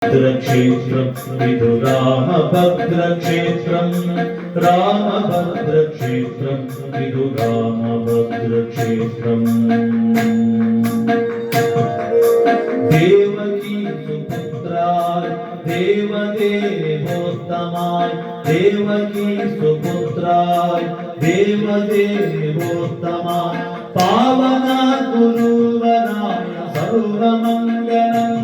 భద్రక్షేత్రం ఇది రామభద్రక్షేత్రం రామభద్రక్షేత్రం ఇది రామభద్రక్షేత్రం దేవకీ సుపుత్రాయ దేవదేవోత్తమాయ దేవకీ సుపుత్రాయ దేవదేవోత్తమాయ పావన గురువరాయ సర్వమంగళం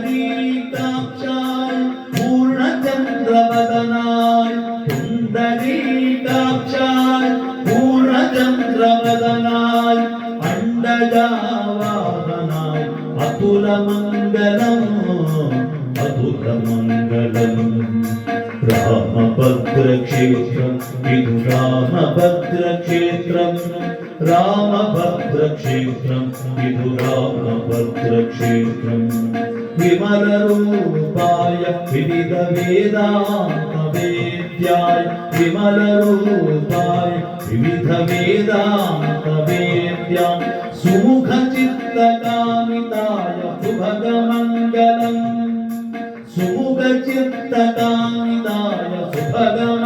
పుండరీకాక్షాయ పూర్ణచంద్రవదనాయ పుండరీకాక్షాయ పూర్ణచంద్రవదనాయ అండజావాహనాయ అతులమంగళం అతులమంగళం రామభద్రక్షేత్రం ఇది రామభద్రక్షేత్రం రామభద్రక్షేత్రం ఇది రామభద్రక్షేత్రం విమల రూపాయ వివిధ వేదాంత వేద్యాయ విమల రూపాయ వివిధ వేదాంత వేద్యాయ సుముఖ చిత్తకామితాయ శుభగమంగళం సుముఖ చిత్తకామితాయ శుభగమంగళం